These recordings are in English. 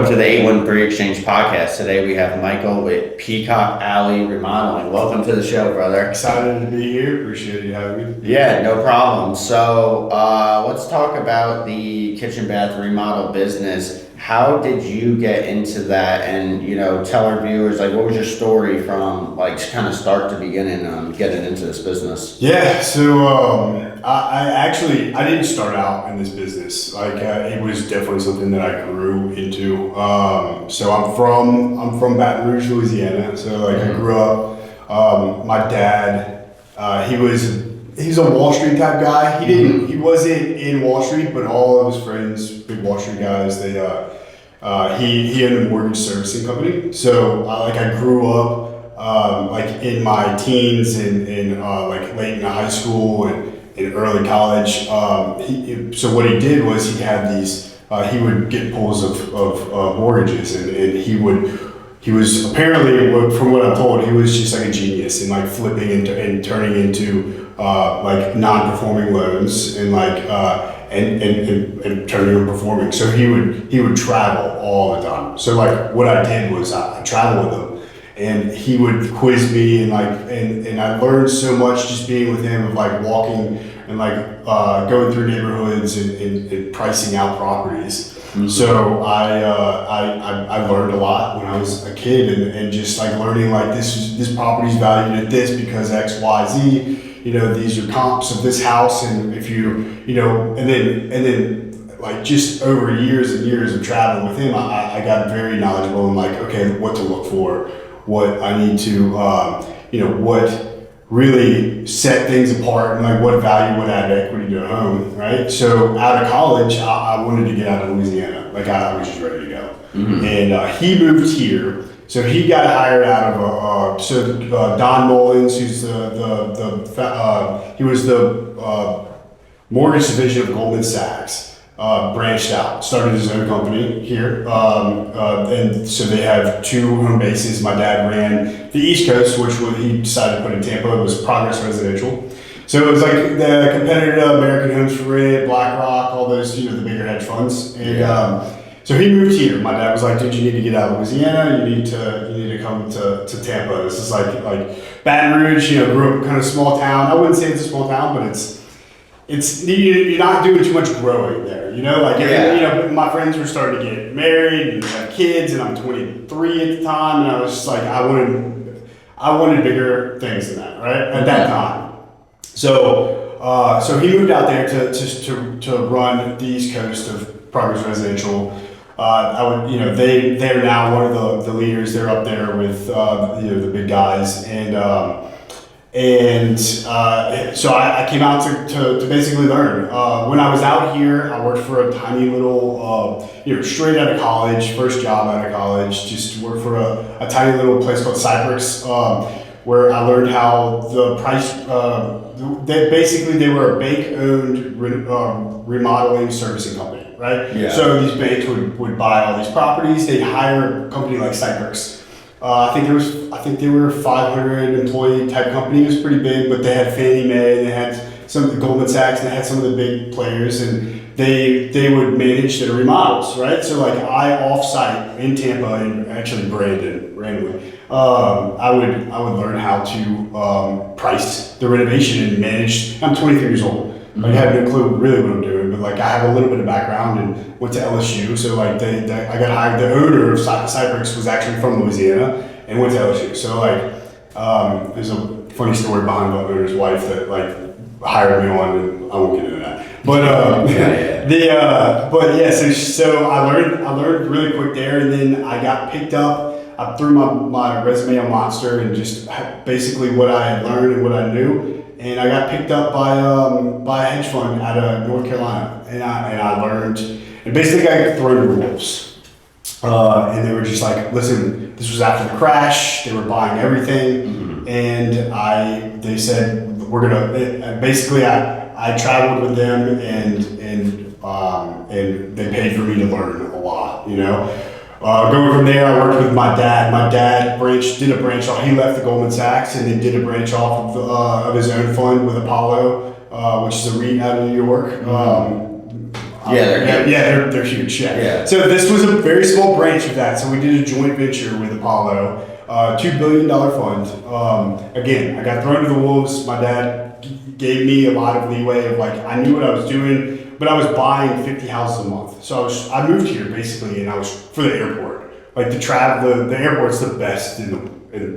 to the 813 Exchange podcast. Today we have Michael with Peacock Alley Remodeling. Welcome to the show, brother. Excited to be here. Appreciate you having me. Yeah, no problem. So let's talk about the kitchen bath remodel business. How did you get into that? And tell our viewers what was your story from kind of start to beginning getting into this business? Yeah, so I didn't start out in this business. It was definitely something that I grew into. So I'm from Baton Rouge, Louisiana. So I grew up. My dad, he's a Wall Street type guy. He wasn't in Wall Street, but all of his friends, big Wall Street guys, he had a mortgage servicing company. So I grew up in my teens and late in high school and in early college. So what he did was he had these. He would get pulls of mortgages, and he was apparently, from what I'm told, he was just a genius in flipping and turning into non-performing loans and and turning them performing. So he would travel all the time. So what I did was I traveled with him, and he would quiz me and I learned so much just being with him of walking and going through neighborhoods and pricing out properties. Mm-hmm. So I learned a lot when I was a kid and just learning this property's valued at this because X, Y, Z. These are comps of this house, and if and then just over years and years of traveling with him, I got very knowledgeable and okay, what to look for, what I need to, what really set things apart and what value would add equity to a home, right? So out of college, I wanted to get out of Louisiana. I was just ready to go. Mm-hmm. And he moved here. So he got hired out of Don Mullins, who's he was the mortgage division of Goldman Sachs, branched out, started his own company here, and so they have two home bases. My dad ran the East Coast, which he decided to put in Tampa. It was Progress Residential. So it was the competitor to American Homes for Rent, BlackRock, all those the bigger hedge funds, and. So he moved here. My dad was like, "Dude, you need to get out of Louisiana. You need to come to Tampa." This is like Baton Rouge. Grew up kind of small town. I wouldn't say it's a small town, but it's you're not doing too much growing there. My friends were starting to get married and have kids, and I'm 23 at the time, and I was just I wanted bigger things than that, right? At that time. So he moved out there to run the East Coast of Progress Residential. They're now one of the leaders. They're up there with the big guys, so I came out to basically learn. When I was out here, I worked for a tiny little straight out of college, first job out of college. Just worked for a tiny little place called Cypress, where I learned how the price. They were a bank-owned remodeling servicing company. Right? Yeah. So these banks would buy all these properties. They'd hire a company like Cypress. I think they were a 500 employee type company. It was pretty big, but they had Fannie Mae, they had some of the Goldman Sachs, they had some of the big players, and they would manage their remodels, right? So I offsite in Tampa and actually Brandon randomly. I would learn how to price the renovation and manage. I'm 23 years old. I have no clue really what I'm doing, but I have a little bit of background and went to LSU. So I got hired. The owner of Cypress was actually from Louisiana and went to LSU. So there's a funny story behind the owner's wife that hired me on, and I won't get into that. But so I learned really quick there, and then I got picked up. I threw my resume on Monster and just basically what I had learned and what I knew. And I got picked up by a hedge fund out of North Carolina, and I learned, and basically I got thrown to the wolves, and they were just listen, this was after the crash, they were buying everything, mm-hmm. And they said we're gonna. Basically, I traveled with them, and they paid for me to learn a lot, Going from there, I worked with my dad. My dad did a branch off. He left the Goldman Sachs and then did a branch off of his own fund with Apollo, which is a REIT out of New York. They're huge. Yeah. So this was a very small branch of that. So we did a joint venture with Apollo, $2 billion fund. Again, I got thrown to the wolves. My dad gave me a lot of leeway of like, I knew what I was doing, but I was buying 50 houses a month. So I moved here basically, and I was for the airport. Like the airport's the best in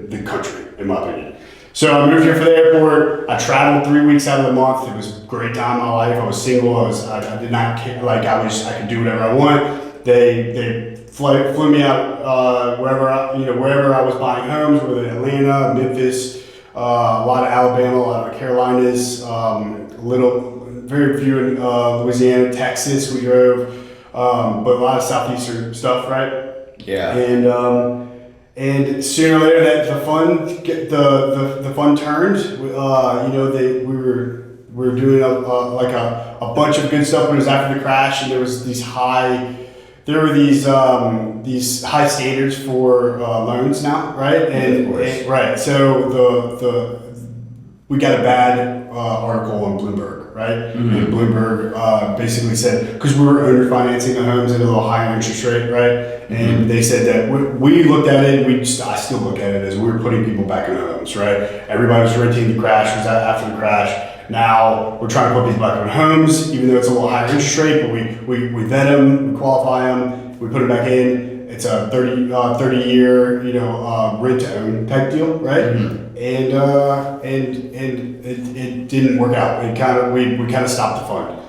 the country, in my opinion. So I moved here for the airport. I traveled 3 weeks out of the month. It was a great time in my life. I was single. I did not care. Like I could do whatever I want. They flew me out wherever I was buying homes, whether Atlanta, Memphis, a lot of Alabama, a lot of Carolinas, very few in Louisiana, Texas. We drove, but a lot of southeastern stuff, right? Yeah. And sooner or later, that the fund turned. We were doing a bunch of good stuff. But it was after the crash, and there were these high standards for loans now, right? Right. So we got a bad article on Bloomberg, right? Mm-hmm. And Bloomberg basically said, because we were underfinancing the homes at a little higher interest rate, right? And they said that we looked at it, and I still look at it as we were putting people back in homes, right? Everybody was renting, the crash was after the crash. Now we're trying to put people back in homes, even though it's a little higher interest rate, but we vet them, we qualify them, we put them back in. It's a 30-year, rent to own type deal, right? Mm-hmm. And it didn't work out. We kind of stopped the fund.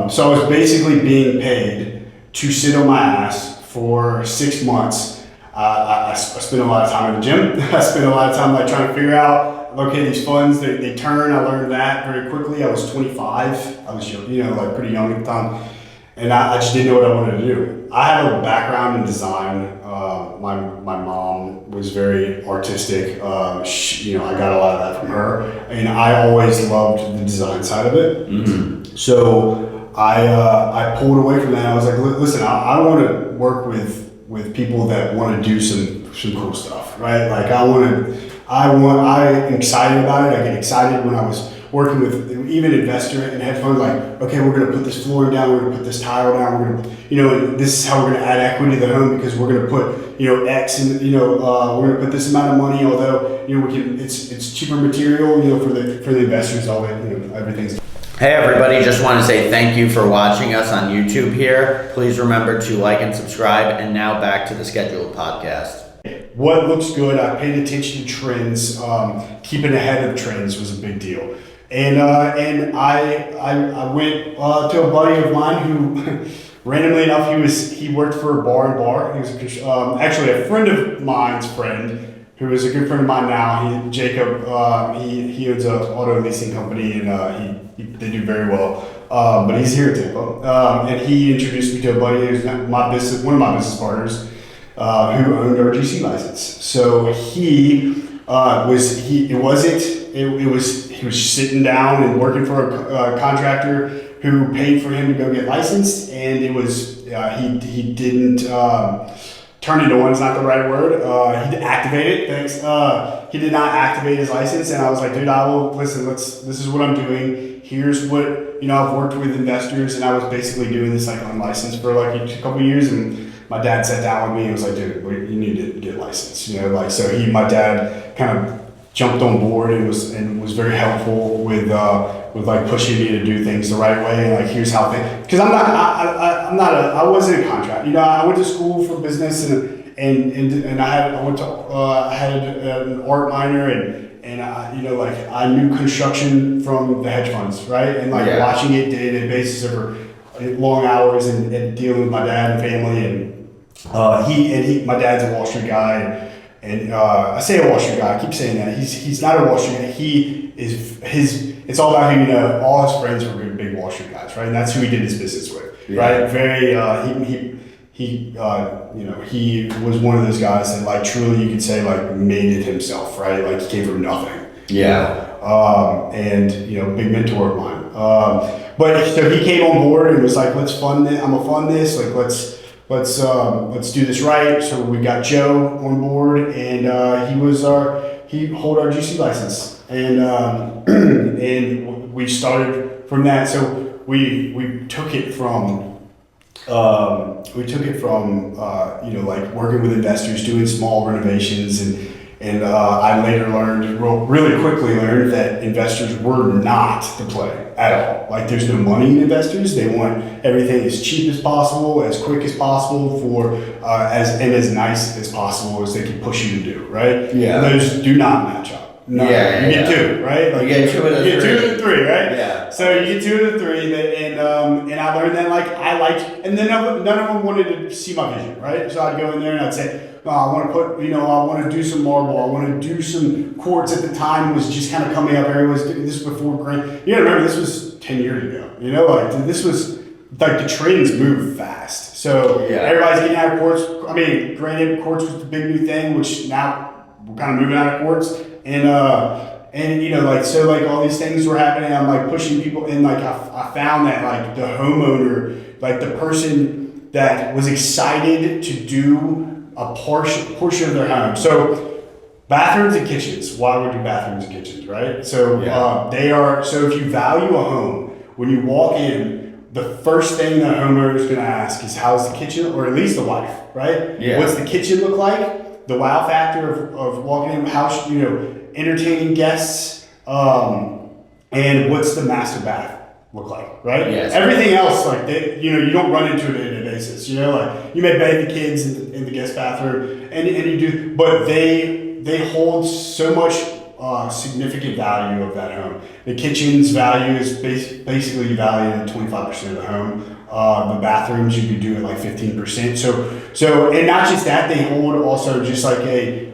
So I was basically being paid to sit on my ass for 6 months. I spent a lot of time in the gym. I spent a lot of time trying to figure out, okay, these funds, they turn. I learned that very quickly. I was 25. I was pretty young at the time. And I just didn't know what I wanted to do. I have a background in design. My mom was very artistic. I got a lot of that from her. And I always loved the design side of it. Mm-hmm. So I pulled away from that. I was like, listen, I want to work with people that want to do some cool stuff, right? Like I'm excited about it. I get excited when I was working with even investor and hedge fund, like, okay, we're going to put this flooring down, we're going to put this tile down, we're going to, and this is how we're going to add equity to the home because we're going to put, X and, we're going to put this amount of money, although, it's cheaper material, for the investors, all that, everything's. Hey everybody, just want to say thank you for watching us on YouTube here. Please remember to like and subscribe, and now back to the scheduled podcast. What looks good, I paid attention to trends, keeping ahead of trends was a big deal. And I went to a buddy of mine who, randomly enough, he worked for a bar. He was actually a friend of mine's friend, who is a good friend of mine now. Jacob, he owns an auto leasing company, and they do very well. But he's here in Tampa, and he introduced me to a buddy who's one of my business partners, who owned our GC license. So he was sitting down and working for a contractor who paid for him to go get licensed, and it was he didn't turn it on is not the right word. He activated it. Thanks. He did not activate his license, and I was like, dude, this is what I'm doing. Here's what I've worked with investors, and I was basically doing this unlicensed for a couple of years, and my dad sat down with me and was like, dude, you need to get licensed. So my dad kind of jumped on board and was very helpful with pushing me to do things the right way, and here's how things, because I wasn't a contract. I went to school for business and I had an art minor, and I knew construction from the hedge funds, right? And watching it day-to-day basis over long hours and dealing with my dad and family, and my dad's a Wall Street guy. And I say a Wall Street guy. I keep saying that he's not a Wall Street guy. It's all about him. All his friends were big Wall Street guys, right? And that's who he did his business with, right? Very he was one of those guys that truly you could say made it himself, right? He came from nothing. Yeah. And big mentor of mine. But so he came on board and was like, let's fund it. I'm gonna fund this. Let's do this right. So we got Joe on board, and he hold our GC license, and and we started from that. So we took it from We took it from, like working with investors, doing small renovations, and I later learned, really quickly learned that investors were not the play at all. Like there's no money in investors. They want everything as cheap as possible, as quick as possible, for as nice as possible as they can push you to do, right? Yeah. And those do not match up. No, Yeah, you get two, right? Like you get two of the you get three. 2 of the 3, right? Yeah. So you get 2 of the 3, and I learned that and then none of them wanted to see my vision, right? So I'd go in there and I'd say, oh, I want to put, I want to do some marble, I want to do some quartz. At the time was just kind of coming up. Everyone was doing this before granite. You gotta remember, this was 10 years ago. This was like the trends move fast. So everybody's getting out of quartz. I mean, granted, quartz was the big new thing, which now we're kind of moving out of quartz. And all these things were happening. I'm like pushing people, and like I found that like the homeowner, like the person that was excited to do a portion of their home. So bathrooms and kitchens. Why would we do bathrooms and kitchens, right? So they are. So if you value a home, when you walk in, the first thing the homeowner is going to ask is, how's the kitchen, or at least the wife, right? Yeah. What's the kitchen look like? The wow factor of walking in, how entertaining guests, and what's the master bath look like, right? Yes. Everything else, like you don't run into it on a day-to-day basis. Like you may bathe the kids in the guest bathroom, and you do, but they hold so much significant value of that home. The kitchen's value is basically valued at 25% of the home. The bathrooms, you could do it like 15%. So, and not just that, they hold also just like a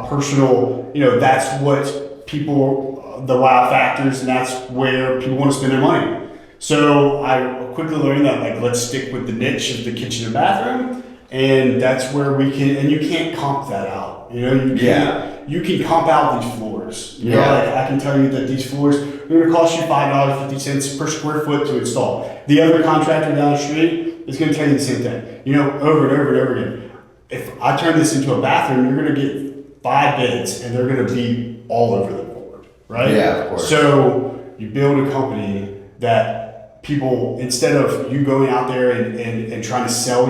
personal, that's what people, the wow factors, and that's where people want to spend their money. So I quickly learned that, like, let's stick with the niche of the kitchen and bathroom, and that's where we can, and you can't comp that out. You can comp out these floors. Like I can tell you that these floors are going to cost you $5.50 per square foot to install. The other contractor down the street is going to tell you the same thing. Over and over and over again. If I turn this into a bathroom, you're going to get 5 bids, and they're going to be all over the board, right? Yeah, of course. So you build a company that people, instead of you going out there and trying to sell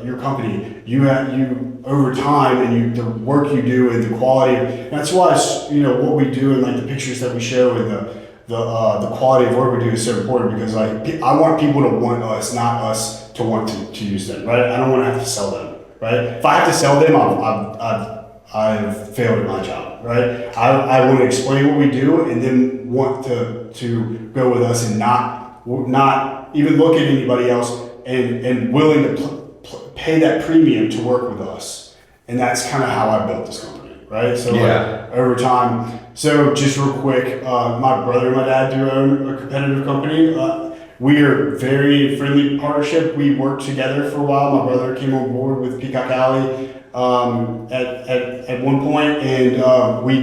your company, you over time, and the work you do and the quality. That's why what we do and like the pictures that we show and the quality of work we do is so important, because like I want people to want us, not us to want to use them, right? I don't want to have to sell them, right? If I have to sell them, I've failed at my job, right? I want to explain what we do, and then want to go with us, and not even look at anybody else, and willing to pay that premium to work with us. And that's kind of how I built this company, right? So like, over time. So just real quick, my brother and my dad do own a competitive company. We are very friendly partnership. We worked together for a while. My brother came on board with Peacock Alley at one point, and we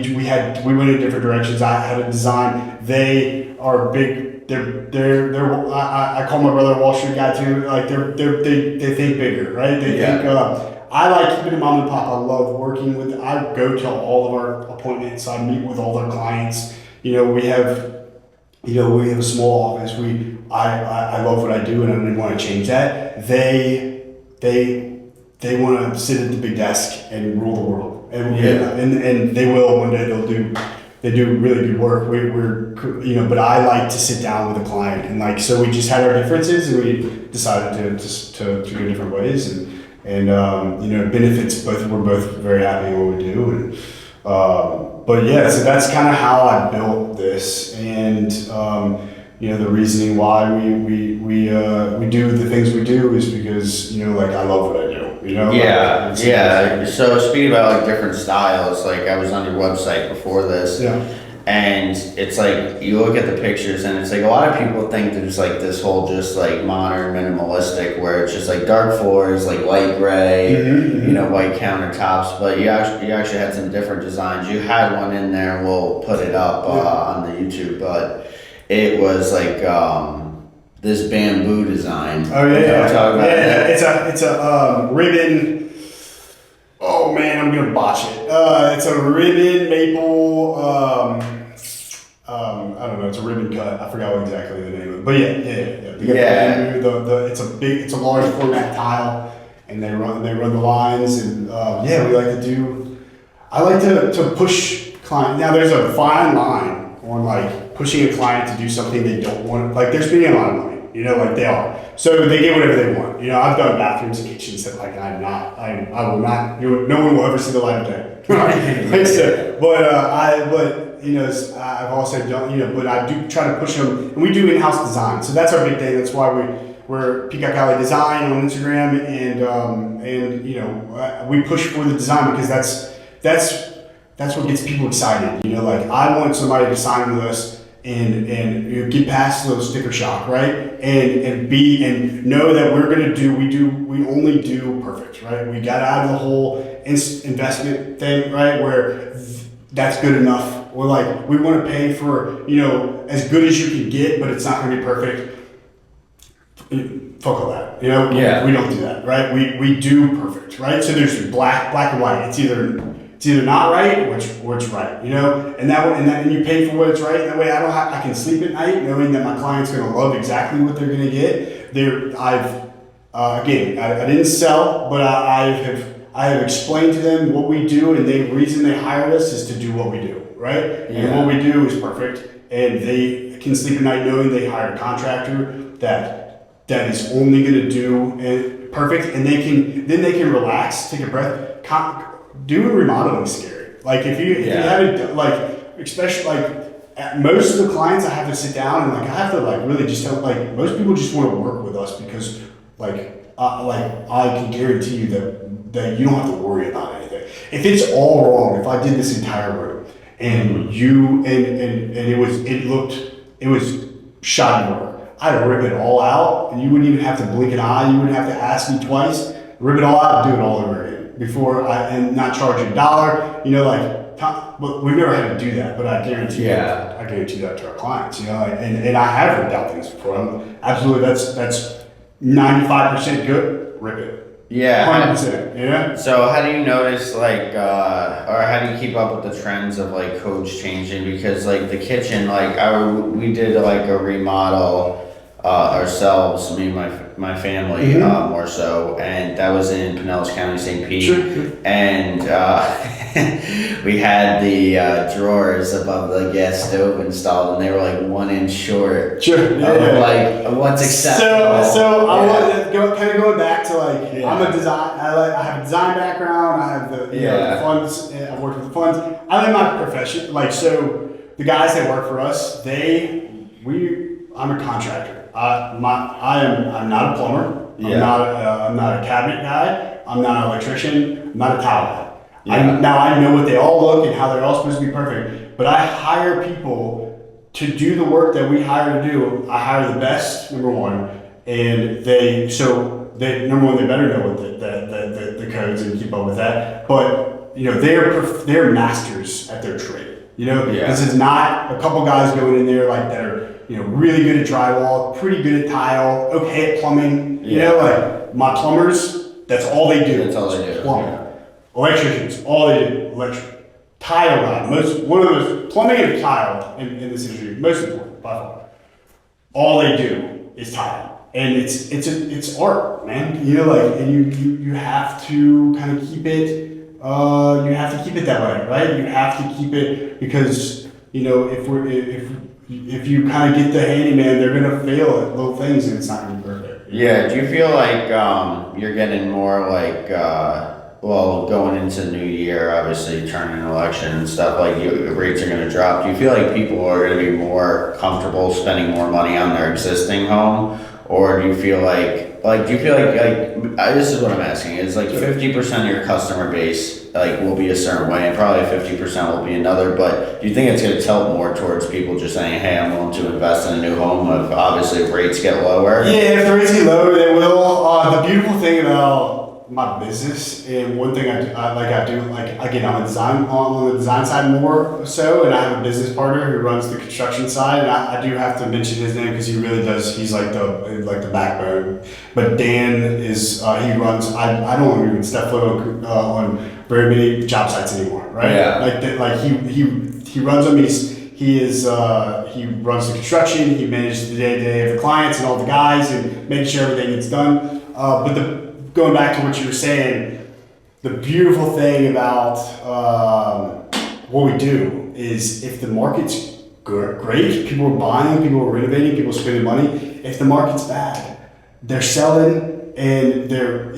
went in different directions. I had a design. They are big. I call my brother a Wall Street guy too. Like they think bigger, right? They think. I like keeping it mom and pop. I love working with. I go to all of our appointments. I meet with all their clients. We have a small office. I love what I do, and I didn't want to change that. They want to sit at the big desk and rule the world, and they will one day. They do really good work. But I like to sit down with a client, and so we just had our differences, and we decided to go different ways, and it benefits both. We're both very happy with what we do, and so that's kind of how I built this, and the reasoning why we do the things we do is because I love what I do. So speaking about like different styles, like I was on your website before this, and it's like you look at the pictures, and it's like a lot of people think there's like this whole just like modern minimalistic where it's just like dark floors, like light gray, white countertops, but you actually had some different designs. You had one in there, we'll put it up on the YouTube, but it was like this bamboo design. Oh yeah, talk about that? It's a ribbon. Oh man, I'm gonna botch it. It's a ribbon maple. I don't know, it's a ribbon cut. I forgot what exactly the name of it. But yeah. They got Yeah. it's a large format tile, and they run the lines, and we like to do. I like to push client. Now there's a fine line on like pushing a client to do something they don't want. Like they're spending a lot of money, like they are. So they get whatever they want. I've done bathrooms and kitchens that like I will not. No one will ever see the light of day. I've also done. But I do try to push them, and we do in-house design. So that's our big thing. That's why we're Peacock Alley Design on Instagram, and we push for the design because that's what gets people excited. Like I want somebody to sign with us and get past those sticker shock, right? And know that we only do perfect, right? We got out of the whole investment thing, right? Where that's good enough. We're like, we want to pay for, as good as you can get, but it's not going to be perfect. Fuck all that, Yeah. We don't do that, right? We do perfect, right? So there's black and white. It's either not right or it's right, and you pay for what it's right. That way I can sleep at night knowing that my client's going to love exactly what they're going to get. I didn't sell, but I have explained to them what we do, and the reason they hired us is to do what we do, right? Yeah. And what we do is perfect, and they can sleep at night knowing they hired a contractor that is only going to do perfect, and they can relax, take a breath. Doing remodeling is scary. Like if you haven't, like especially like most of the clients I have to sit down and I have to really just tell, most people just want to work with us because I can guarantee you that you don't have to worry about anything. If it's all wrong, if I did this entire room and it was shoddy work, I'd rip it all out and you wouldn't even have to blink an eye. You wouldn't have to ask me twice. Rip it all out and do it all over again and not charge you $1. But we've never had to do that. But I guarantee that to our clients. And I have ripped out things before. Absolutely, that's 95% good. Rip it. Yeah. 100%. Yeah. So how do you notice or how do you keep up with the trends of codes changing? Because the kitchen, we did a remodel ourselves, me and my family, more so, and that was in Pinellas County, St. Pete. Sure. And we had the drawers above the gas stove installed, and they were 1 inch short. Sure. Of what's acceptable. So I want to kind of going back to I'm a design. I have a design background. I have the funds. I've worked with the funds. I like my profession. So the guys that work for us, I'm a contractor. I'm not a plumber. I'm not a cabinet guy. I'm not an electrician. I'm not a tile guy. Yeah. I know what they all look and how they're all supposed to be perfect. But I hire people to do the work that we hire to do. I hire the best, number one, and they better know what the codes and keep up with that. But they're masters at their trade. This is not a couple guys going in there that are really good at drywall, pretty good at tile, okay at plumbing. My plumbers, that's all they do. That's all they do. Plumbing. Yeah. Electricians, all they do, electric. Tile guy, plumbing and tile in this industry, most important by far. All they do is tile, and it's art, man. And you have to kind of keep it. You have to keep it that way, right? You have to keep it because if you kind of get the handyman, they're gonna fail at little things, and it's not gonna be perfect. Yeah. Do you feel you're getting more going into the new year, obviously turning an election and stuff, rates are gonna drop. Do you feel like people are gonna be more comfortable spending more money on their existing home, or do you feel this is what I'm asking, is 50% of your customer base will be a certain way and probably 50% will be another, but do you think it's going to tilt more towards people just saying, hey, I'm willing to invest in a new home if rates get lower? Yeah, if the rates get lower, they will. The beautiful thing about my business, and one thing again, I'm on the design side more so, and I have a business partner who runs the construction side, and I do have to mention his name because he really does. He's the backbone. But Dan is he runs. I don't even step foot on very many job sites anymore, right? Yeah. He runs them. he runs the construction. He manages the day-to-day of the clients and all the guys and making sure everything gets done. But going back to what you were saying, the beautiful thing about what we do is if the market's great, people are buying, people are renovating, people are spending money. If the market's bad, they're selling and they're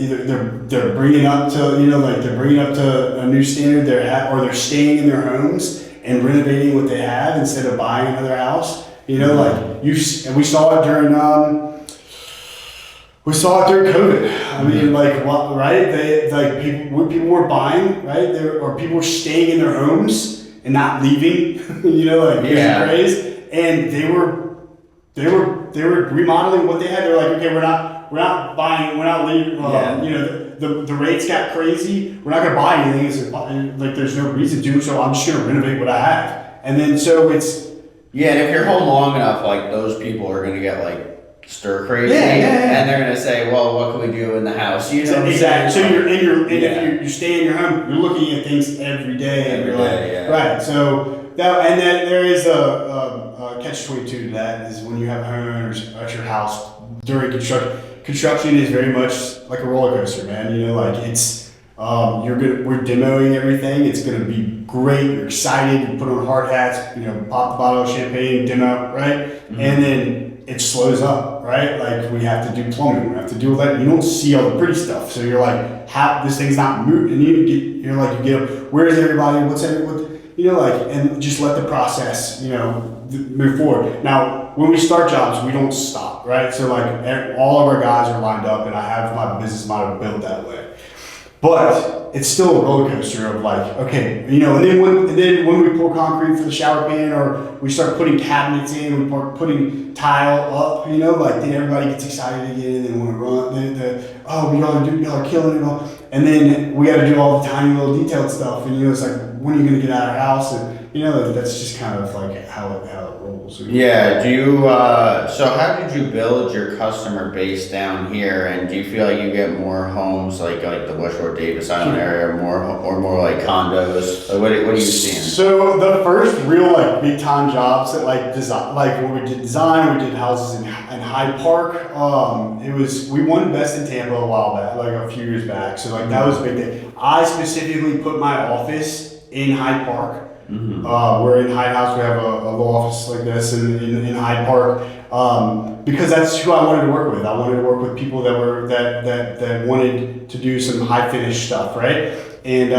bringing up to they're bringing up to a new standard. Or they're staying in their homes and renovating what they have instead of buying another house. And we saw it during COVID. I mean, right? People were buying, right? Or people were staying in their homes and not leaving. Crazy. And they were remodeling what they had. They're like, okay, we're not buying, we're not leaving. The rates got crazy. We're not gonna buy anything. It's there's no reason to. So I'm just gonna renovate what I have. And then so it's. Yeah, and if you're home long enough, those people are gonna get stir crazy, yeah. And they're gonna say, "Well, what can we do in the house?" Exactly. So if you stay in your home, you're looking at things every day. Right. So and then there is a catch-22 to that is when you have homeowners at your house during construction. Construction is very much like a roller coaster, man. It's we're demoing everything. It's gonna be great. You're excited. You put on hard hats. Pop the bottle of champagne, demo, right, mm-hmm. And then it slows up, right? We have to do plumbing, we have to do all that. You don't see all the pretty stuff, so you're like, "How this thing's not moving?" And you get, where's everybody? And just let the process, move forward. Now, when we start jobs, we don't stop, right? So all of our guys are lined up, and I have my business model built that way. But it's still a roller coaster of okay, and then when we pour concrete for the shower pan, or we start putting cabinets in, we start putting tile up, then everybody gets excited again and want to run. Y'all are killing it all, and then we got to do all the tiny little detailed stuff, and it's when are you gonna get out of our house? And that's just kind of how it rolls. Yeah. Do you? So how did you build your customer base down here? And do you feel like you get more homes like the West Shore Davis Island area, or more like condos? What are you seeing? So the first real big time jobs that design, when we did design, we did houses in Hyde Park. We won Best in Tampa a while back, a few years back. So that was a big thing. I specifically put my office in Hyde Park. Mm-hmm. We're in Hyde House. We have a little office like this in Hyde Park because that's who I wanted to work with. I wanted to work with people that wanted to do some high finish stuff, right? And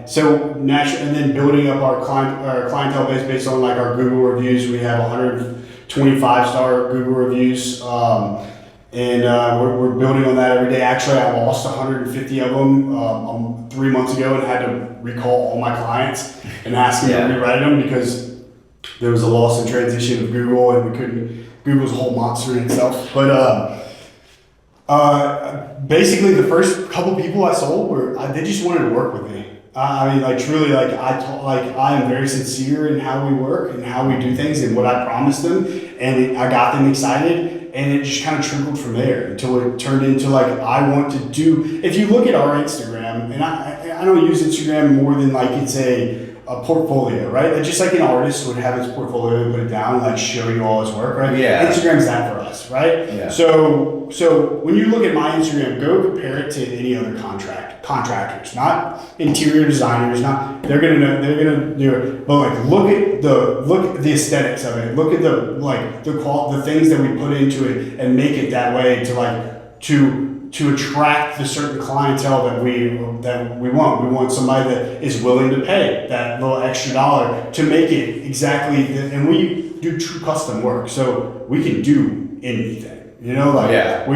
so naturally, and then building up our clientele base based on our Google reviews. We have 125-star Google reviews. And we're building on that every day. Actually, I lost 150 of them 3 months ago and had to recall all my clients and ask them to rewrite them because there was a loss in transition of Google and we couldn't. Google's a whole monster in itself. But basically, the first couple people I sold they just wanted to work with me. Truly, I am very sincere in how we work and how we do things and what I promised them, and I got them excited. And it just kind of trickled from there until it turned into I want to do. If you look at our Instagram, and I don't use Instagram more than it's a portfolio, right? Just like an artist would have his portfolio and put it down and show you all his work, right? Yeah. Instagram's that for us, right? Yeah. So when you look at my Instagram, go compare it to any other contractors, not interior designers, they're gonna do it. But look at the aesthetics of it. Look at the things that we put into it and make it that way to attract the certain clientele that we want. We want somebody that is willing to pay that little extra dollar to make it exactly. And we do true custom work, so we can do anything. We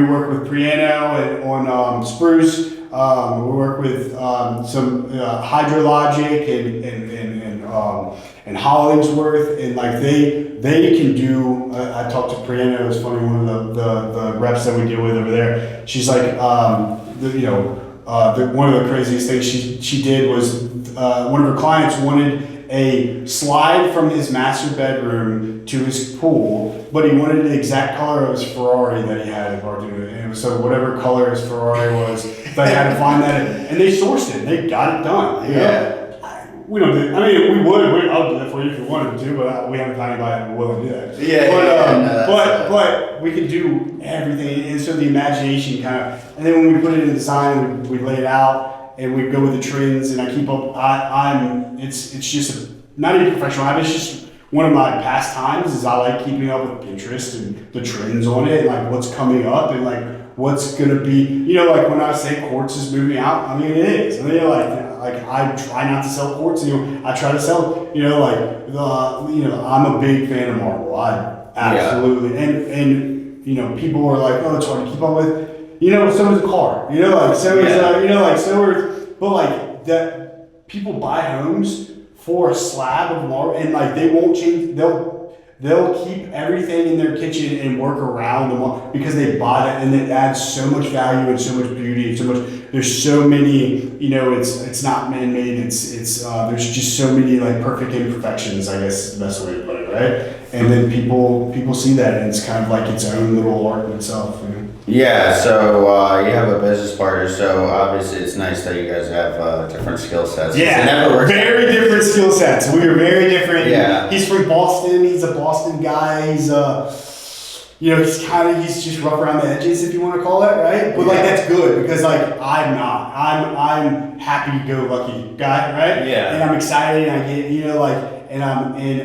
work with Priano on spruce. We work with some Hydrologic and Hollingsworth, and they can do. I talked to Priano. It was funny. One of the reps that we deal with over there. She's one of the craziest things she did was one of her clients wanted a slide from his master bedroom to his pool, but he wanted the exact color of his Ferrari that he had at Barduno. And so whatever color his Ferrari was, they had to find that, and they sourced it. They got it done. We don't do. We would. I'll do it for for you if you wanted to, but we haven't found anybody willing to do that. But we can do everything, and so the imagination kind of, and then when we put it in design, we lay it out, and we go with the trends, and I keep up. It's just not even a professional habit. It's just one of my pastimes. Is I like keeping up with Pinterest and the trends on it, and like what's coming up, and like what's gonna be. You know, like when I say quartz is moving out, I mean it is. I mean like I try not to sell quartz. You know, I try to sell. You know, I'm a big fan of marble. I absolutely and you know people are like, oh, it's hard to keep up with. You know, so is a car. You know, like so is so is, but like that people buy homes for a slab of marble, and like they won't change. They'll keep everything in their kitchen and work around the marble because they bought it, and it adds so much value and so much beauty and so much. There's so many. You know, it's not man-made. It's there's just so many like perfect imperfections. I guess is the best way to put it, right? And then people see that, and it's kind of like its own little art in itself. You know? Yeah, so you have a business partner, so obviously it's nice that you guys have different skill sets. Yeah, very different skill sets. We are very different. Yeah. He's from Boston. He's a Boston guy. He's he's just rough around the edges, if you want to call it, right? But like that's good because like I'm not. I'm happy-go-lucky guy, right? Yeah. And I'm excited. And I get and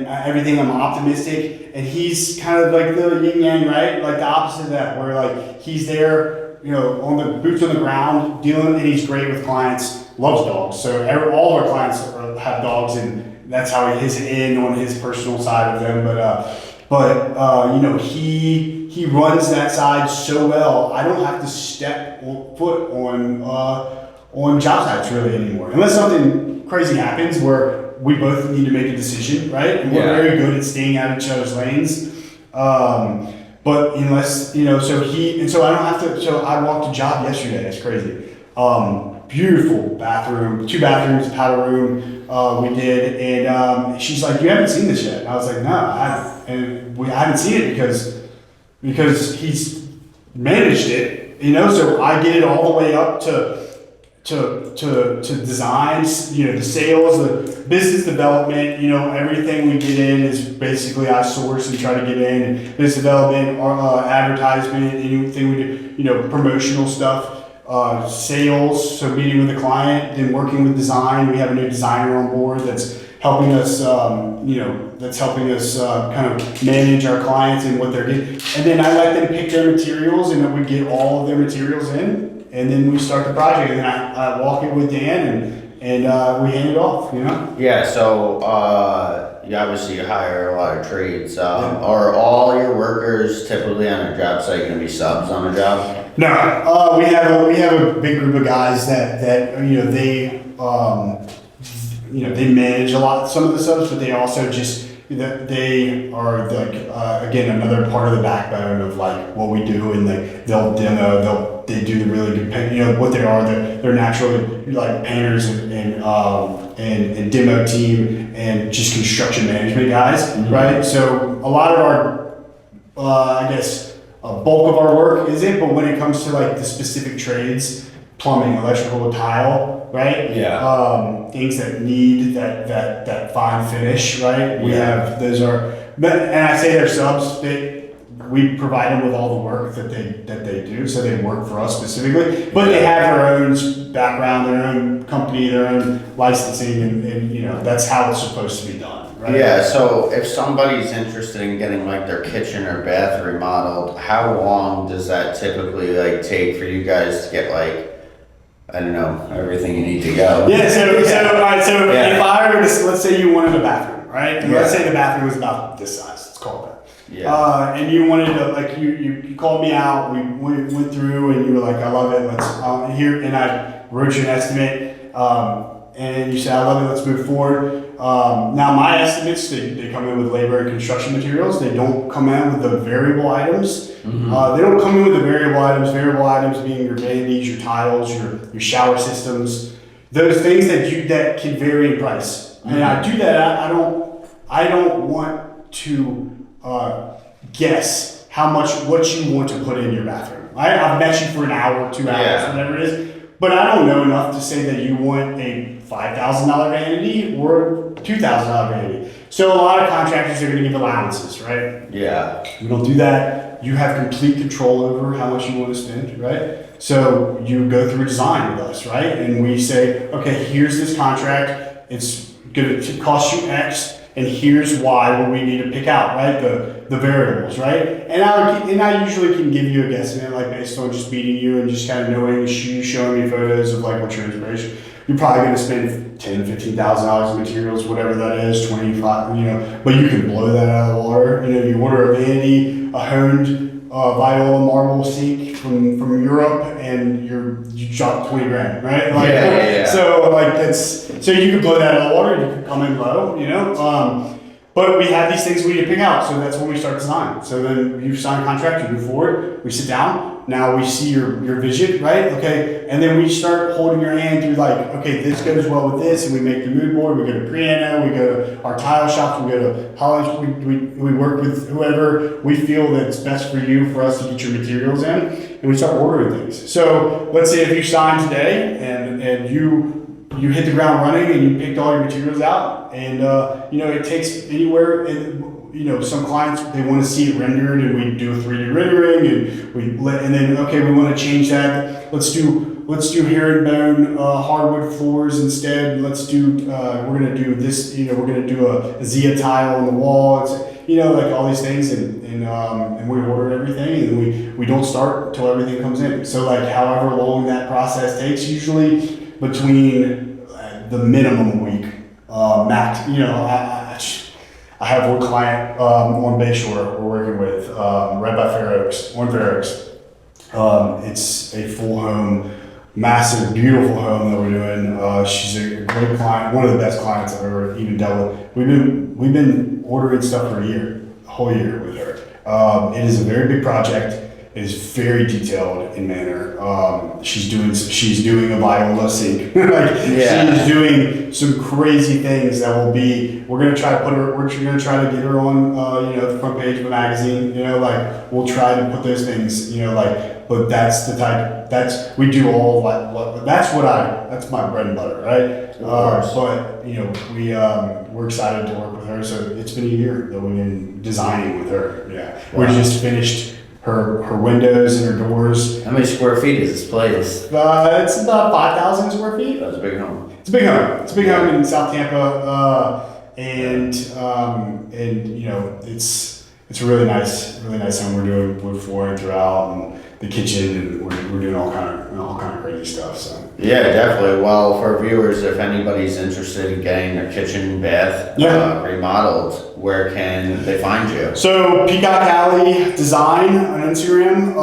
everything. I'm optimistic, and he's kind of like the yin yang, right? Like the opposite of that, where like he's there, on the boots on the ground, dealing, and he's great with clients. Loves dogs, so all of our clients have dogs, and that's how he is in on his personal side of them. But he runs that side so well. I don't have to step foot on job sites really anymore, unless something crazy happens where we both need to make a decision, right? And we're very good at staying out of each other's lanes. But unless, so I don't have to, so I walked a job yesterday, it's crazy. Beautiful bathroom, 2 bathrooms, powder room, we did. And she's like, you haven't seen this yet? And I was like, no, I haven't. And I haven't seen it because he's managed it, so I get it all the way up to designs, the sales, the business development, everything we get in is basically I source and try to get in, and business development, advertisement, anything we do, promotional stuff, sales, so meeting with the client, then working with design. We have a new designer on board that's helping us, kind of manage our clients and what they're getting. And then I let them pick their materials, and then we get all of their materials in. And then we start the project, and then I walk it with Dan, and we hand it off, Yeah, so you obviously hire a lot of trades. Are all your workers typically on a job site going to be subs on a job? No, we have a big group of guys that they manage some of the subs, but they also they are like again another part of the backbone of like what we do, and they'll demo, they do the really good paint, what they are, they're naturally like painters and demo team and just construction management guys, mm-hmm. right? So a lot of our bulk of our work is it, but when it comes to like the specific trades, plumbing, electrical, tile, right? Yeah. Things that need that fine finish, right? We have and I say they're subs. We provide them with all the work that they do, so they work for us specifically. But they have their own background, their own company, their own licensing, and that's how it's supposed to be done, right? Yeah. So if somebody's interested in getting like their kitchen or bath remodeled, how long does that typically like take for you guys to get like, I don't know, everything you need to go? Yeah, so if I were to, let's say you wanted a bathroom, right? And let's say the bathroom was about this size, let's call it that. Yeah. And you wanted to, like, you called me out, we went through, and you were like, I love it, let's, here, and I wrote you an estimate, and you said, I love it, let's move forward. Now my estimates, they come in with labor and construction materials. They don't come in with the variable items. Mm-hmm. They don't come in with the variable items being your vanities, your tiles, your shower systems, those things that can vary in price. Mm-hmm. And I do that, I don't want to guess what you want to put in your bathroom. I've met you for an hour, 2 hours, whatever it is. But I don't know enough to say that you want a $5,000 vanity or $2,000 vanity. So a lot of contractors are going to give allowances, right? Yeah. We don't do that. You have complete control over how much you want to spend, right? So you go through design with us, right? And we say, okay, here's this contract. It's going to cost you X, and here's why, what we need to pick out, right? The variables, right? And I usually can give you a guesstimate, like based on just meeting you and just kind of knowing you, showing me photos of like what's your inspiration. You're probably going to spend $10,000-$15,000 in materials, whatever that is, 25, you know. But you can blow that out of the water. You know, you order a vanity, a honed Viola marble sink from Europe, and you drop 20 grand, right? Like, yeah. So like so you can blow that out of the water. You can come in low, you know. But we have these things we need to pick out, so that's when we start design. So then you sign a contract, you move forward, we sit down. Now we see your vision, right? Okay, and then we start holding your hand through like, okay, this goes well with this, and we make the mood board. We go to Priano, we go to our tile shops, we go to Holland. We work with whoever we feel that's best for you, for us to get your materials in, and we start ordering things. So let's say if you sign today and you hit the ground running and you picked all your materials out, and you know, it takes anywhere. You know, some clients, they want to see it rendered, and we do a 3D rendering, and then okay, we want to change that. Let's do herringbone hardwood floors instead. Let's do we're gonna do this. You know, we're gonna do a Zia tile on the wall. It's, you know, like all these things, and we order everything, and we don't start until everything comes in. So like however long that process takes, usually between the minimum a week, max. You know, I have one client on Bayshore we're working with, right by Fair Oaks, on Fair Oaks. It's a full home, massive, beautiful home that we're doing. She's a great client, one of the best clients I've ever even dealt with. We've been ordering stuff for a whole year with her. It is a very big project. It is very detailed in manner. She's doing a Viola sink. She's doing some crazy things that will be. We're gonna try to get her on, you know, the front page of a magazine. You know, like we'll try to put those things. You know, like. But that's the type. We do all like. That's my bread and butter, right? But you know, we're excited to work with her. So it's been a year that we've been designing with her. Yeah, wow. We just finished her windows and her doors. How many square feet is this place? It's about 5,000 square feet. That's a big home. It's a big home. It's a big home in South Tampa, and you know, it's a really nice home. We're doing wood flooring throughout, and the kitchen, and we're doing all kind of crazy stuff. So yeah, definitely. Well, for viewers, if anybody's interested in getting their kitchen, bath remodeled, where can they find you? So Peacock Alley Design on Instagram.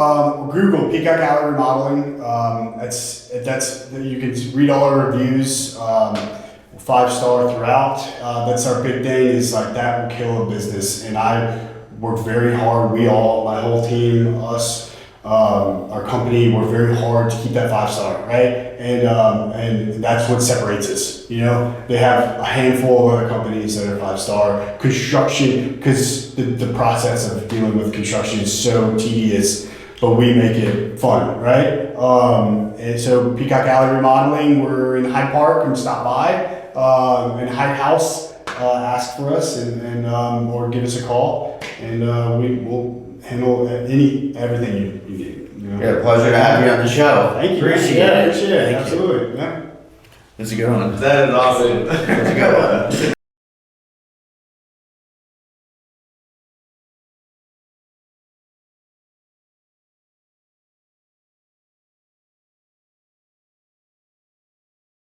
Google Peacock Alley Remodeling. That's you can read all our reviews. 5-star throughout. That's our big thing. Is like that will kill a business, and I work very hard. My whole team, us. Our company, we're very hard to keep that 5-star, right? And that's what separates us. You know, they have a handful of other companies that are 5-star. Construction, because the process of dealing with construction is so tedious, but we make it fun, right? And so Peacock Alley Remodeling, we're in Hyde Park, and stop by, in Hyde House, ask for us, and or give us a call, and we will handle everything you need. You know? Yeah, pleasure to have you on the show. Thank you. Appreciate it. Appreciate it. Absolutely. Yeah. That's a good one. That is awesome. That's a good one.